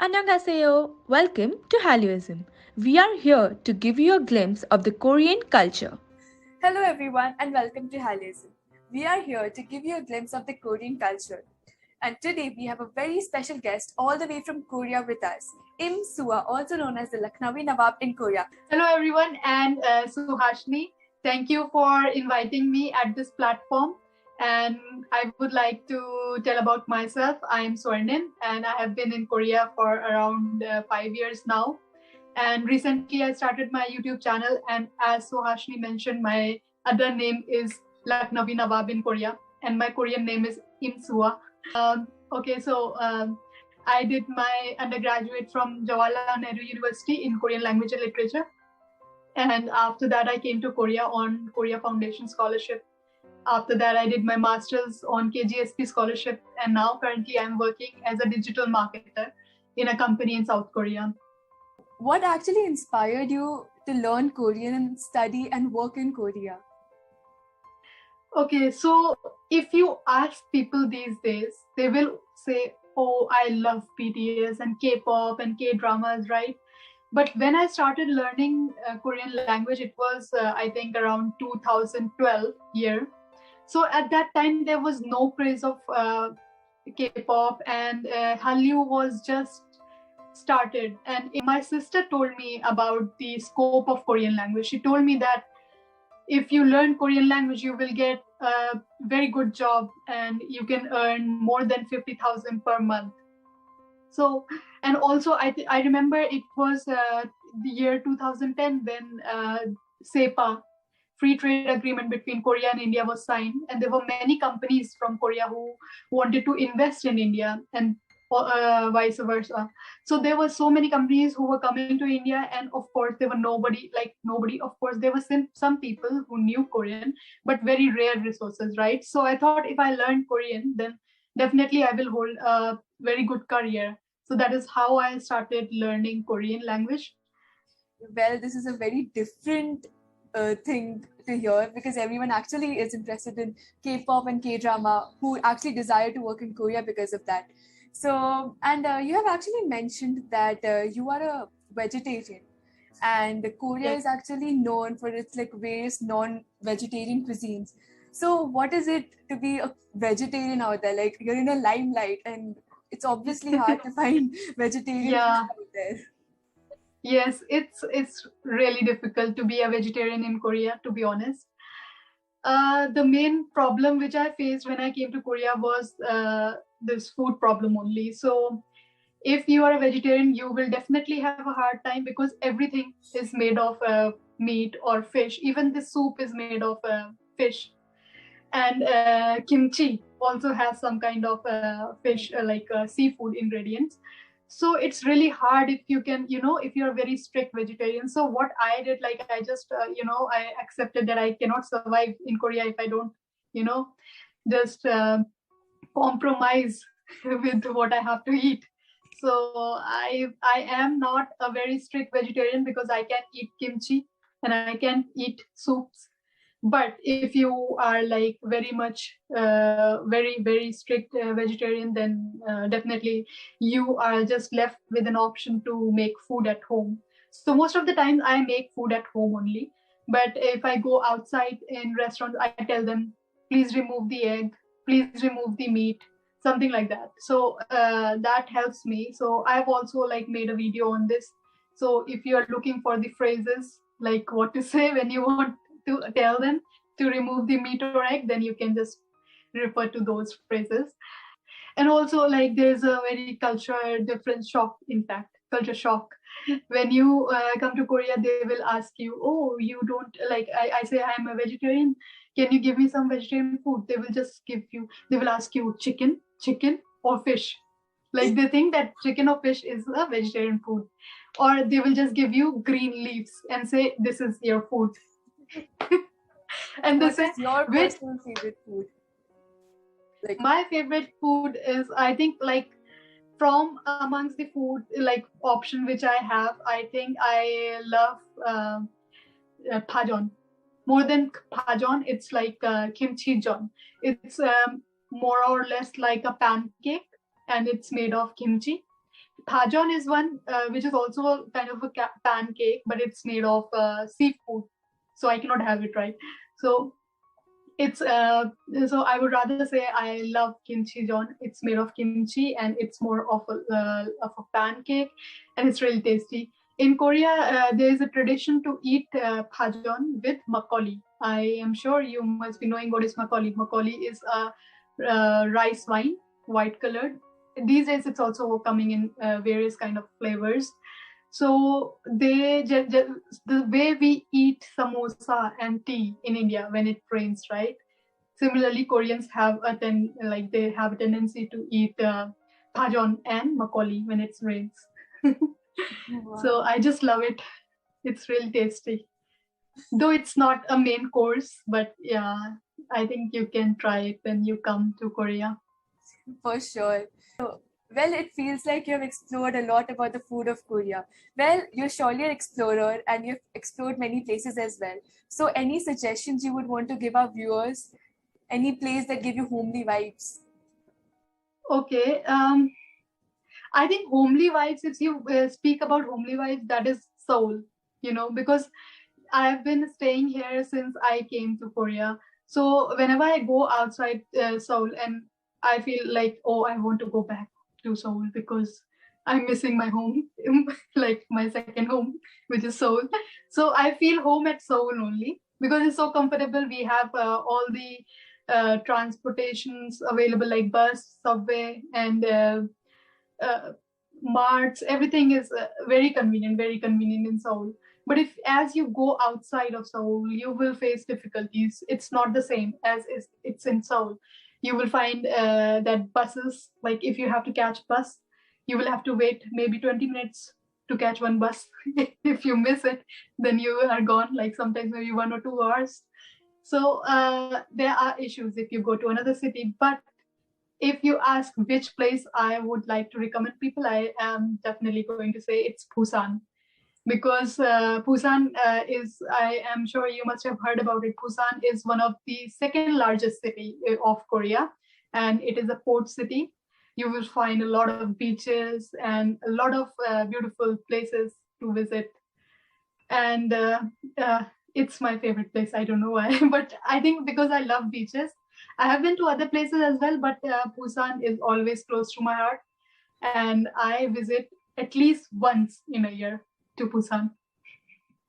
Annyeonghaseyo. Welcome to Hallyuism. We are here to give you a glimpse of the Korean culture. Hello everyone and welcome to Hallyuism. We are here to give you a glimpse of the Korean culture. And today we have a very special guest all the way from Korea with us, Im Sua, also known as the Lucknowi Nawab in Korea. Hello everyone and Suhasini. Thank you for inviting me at this platform. And I would like to tell about myself. I am Swarnin and I have been in Korea for around 5 years now. And recently I started my YouTube channel, and as Suhasini mentioned, my other name is Lucknowi Nawab in Korea, and my Korean name is Im Sua. I did my undergraduate from Jawaharlal Nehru University in Korean language and literature. And after that, I came to Korea on Korea Foundation Scholarship. After that, I did my master's on KGSP scholarship. And now currently I'm working as a digital marketer in a company in South Korea. What actually inspired you to learn Korean and study and work in Korea? Okay, so if you ask people these days, they will say, oh, I love BTS and K-pop and K-dramas, right? But when I started learning Korean language, it was, I think, around 2012 year. So at that time, there was no craze of K-pop, and Hallyu was just started. And my sister told me about the scope of Korean language. She told me that if you learn Korean language, you will get a very good job and you can earn more than 50,000 per month. So, and also I remember it was the year 2010 when SEPA, free trade agreement between Korea and India, was signed, and there were many companies from Korea who wanted to invest in India, and vice versa. So there were so many companies who were coming to India, and of course there were nobody. Of course there were some people who knew Korean, but very rare resources, right? So I thought if I learn Korean, then definitely I will hold a very good career. So that is how I started learning Korean language. Well, this is a very different thing to hear, because everyone actually is interested in K-pop and K-drama who actually desire to work in Korea because of that. So, and you have actually mentioned that you are a vegetarian, and Korea is actually known for its like various non-vegetarian cuisines. So what is it to be a vegetarian out there? Like, you're in a limelight and it's obviously hard to find vegetarian food out there. Yes, it's really difficult to be a vegetarian in Korea, to be honest. The main problem which I faced when I came to Korea was this food problem only. So if you are a vegetarian, you will definitely have a hard time because everything is made of meat or fish. Even the soup is made of fish. And kimchi also has some kind of fish, seafood ingredients. So it's really hard if you can, if you're a very strict vegetarian. So what I did, like I just, I accepted that I cannot survive in Korea if I don't, just compromise with what I have to eat. So I am not a very strict vegetarian because I can eat kimchi and I can eat soups. But if you are like very much very strict vegetarian, then definitely you are just left with an option to make food at home. So most of the time I make food at home only, but if I go outside in restaurants, I tell them, please remove the egg, please remove the meat, something like that. So that helps me. So I've also like made a video on this. So if you are looking for the phrases like what to say when you want to tell them to remove the meat or egg, then you can just refer to those phrases. And also, like, there's a very culture difference shock, in fact, culture shock. When you come to Korea, they will ask you, oh, you don't like, I say I'm a vegetarian, can you give me some vegetarian food? They will just they will ask you chicken or fish. Like they think that chicken or fish is a vegetarian food, or they will just give you green leaves and say this is your food. And what is your personal favorite food? Like my favorite food is, I think, like from amongst the food like option which I have, I think I love pajon. More than pajon, it's like kimchi jon. It's more or less like a pancake, and it's made of kimchi. Bhajan is one which is also kind of a pancake, but it's made of seafood, so I cannot have it, right? So it's so I would rather say I love kimchi jon. It's made of kimchi and it's more of a pancake, and it's really tasty. In Korea, there is a tradition to eat bhajan with makgeolli. I am sure you must be knowing what is makgeolli. Makgeolli is a rice wine, white colored. These days, it's also coming in various kind of flavors. So the way we eat samosa and tea in India when it rains, right? Similarly, Koreans have they have a tendency to eat bhajan and makgeolli when it rains. Wow. So I just love it. It's really tasty. Though it's not a main course, but yeah, I think you can try it when you come to Korea. For sure. So, well, it feels like you have explored a lot about the food of Korea. Well, you're surely an explorer and you've explored many places as well. So, any suggestions you would want to give our viewers? Any place that give you homely vibes? Okay. I think homely vibes, if you speak about homely vibes, that is Seoul, because I've been staying here since I came to Korea. So whenever I go outside Seoul, and I feel like, oh, I want to go back to Seoul because I'm missing my home, like my second home, which is Seoul. So I feel home at Seoul only because it's so comfortable. We have all the transportations available, like bus, subway, and uh, marts. Everything is very convenient in Seoul. But if as you go outside of Seoul, you will face difficulties. It's not the same as it's in Seoul. You will find that buses, like if you have to catch bus, you will have to wait maybe 20 minutes to catch one bus. If you miss it, then you are gone, like sometimes maybe 1 or 2 hours. So there are issues if you go to another city. But if you ask which place I would like to recommend people, I am definitely going to say it's Busan, because Busan I am sure you must have heard about it. Busan is one of the second largest city of Korea, and it is a port city. You will find a lot of beaches and a lot of beautiful places to visit. And it's my favorite place. I don't know why, but I think because I love beaches. I have been to other places as well, but Busan is always close to my heart, and I visit at least once in a year to Busan.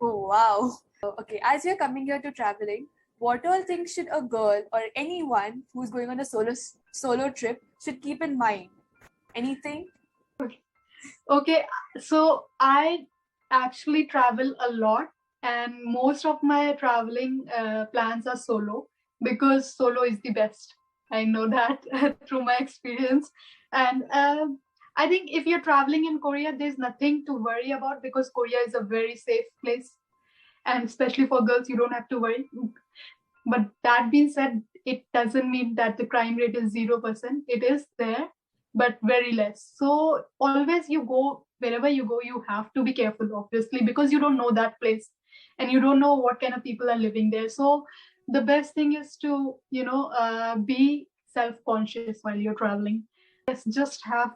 Oh, wow. Okay, as you're coming here to traveling, what all things should a girl or anyone who's going on a solo trip should keep in mind? Anything? Okay, so I actually travel a lot, and most of my traveling plans are solo because solo is the best. I know that through my experience. And I think if you're traveling in Korea, there's nothing to worry about because Korea is a very safe place. And especially for girls, you don't have to worry. But that being said, it doesn't mean that the crime rate is 0%. It is there, but very less. So always you go, wherever you go, you have to be careful, obviously, because you don't know that place and you don't know what kind of people are living there. So the best thing is to, be self-conscious while you're traveling. Yes, just have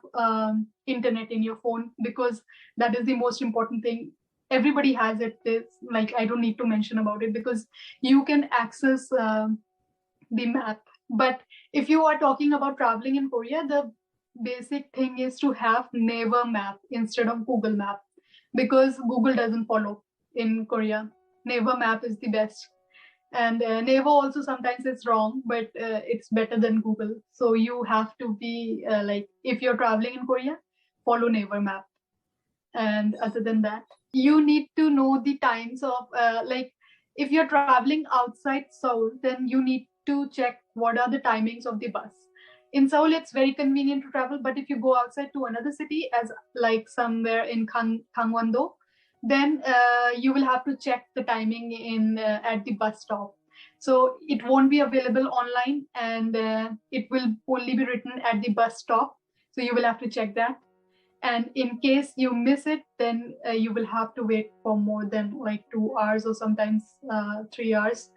internet in your phone because that is the most important thing. Everybody has it. It's like I don't need to mention about it because you can access the map. But if you are talking about traveling in Korea, the basic thing is to have Naver map instead of Google map because Google doesn't follow in Korea. Naver map is the best. And Naver also sometimes it's wrong, but it's better than Google. So you have to be like, if you're traveling in Korea, follow Naver map. And other than that, you need to know the times of like if you're traveling outside Seoul, then you need to check what are the timings of the bus. In Seoul, it's very convenient to travel, but if you go outside to another city, as like somewhere in Gangwon-do, then you will have to check the timing in at the bus stop. So it won't be available online, and it will only be written at the bus stop. So you will have to check that. And in case you miss it, then you will have to wait for more than like 2 hours or sometimes 3 hours.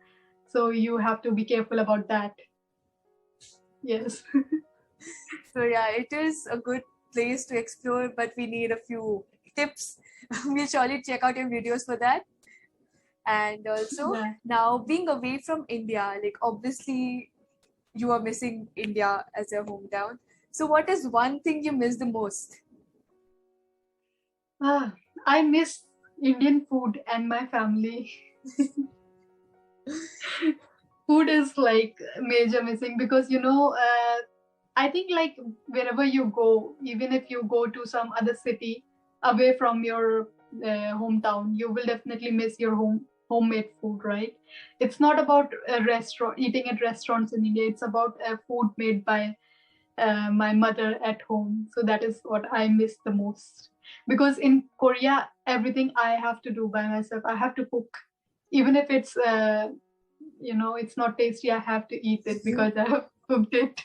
So you have to be careful about that. Yes. So yeah, it is a good place to explore, but we need a few tips. We'll surely check out your videos for that. And also, Yeah. now being away from India, like obviously you are missing India as your hometown. So, what is one thing you miss the most? Ah, I miss Indian food and my family. Food is like major missing because I think like wherever you go, even if you go to some other city away from your hometown, you will definitely miss your homemade food, right? It's not about a restaurant eating at restaurants in India. It's about food made by my mother at home. So that is what I miss the most. Because in Korea, everything I have to do by myself. I have to cook, even if it's it's not tasty. I have to eat it because I have cooked it.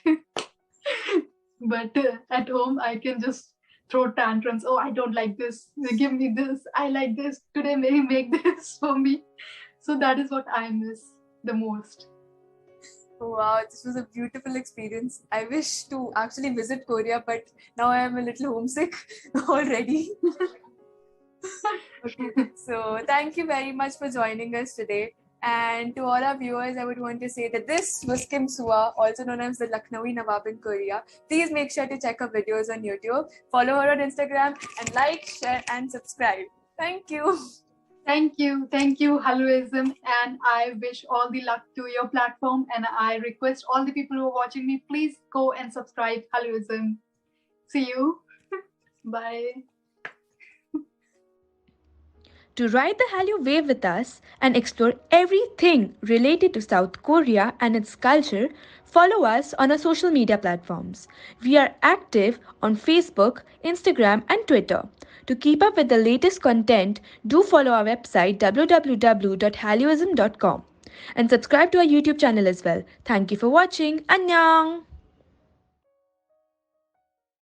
But at home, I can just throw tantrums. Oh, I don't like this. Give me this. I like this. Today, maybe make this for me. So that is what I miss the most. Wow, this was a beautiful experience. I wish to actually visit Korea, but now I am a little homesick already. Okay, so thank you very much for joining us today. And to all our viewers, I would want to say that this was Kim Sua, also known as the Lucknowi Nawab in Korea. Please make sure to check her videos on YouTube, follow her on Instagram, and like, share, and subscribe. Thank you. Thank you, Hallyuism, and I wish all the luck to your platform. And I request all the people who are watching me, please go and subscribe Hallyuism. See you. Bye. To ride the Hallyu wave with us and explore everything related to South Korea and its culture, follow us on our social media platforms. We are active on Facebook, Instagram, and Twitter. To keep up with the latest content, do follow our website www.hallyuism.com and subscribe to our YouTube channel as well. Thank you for watching. Annyeong!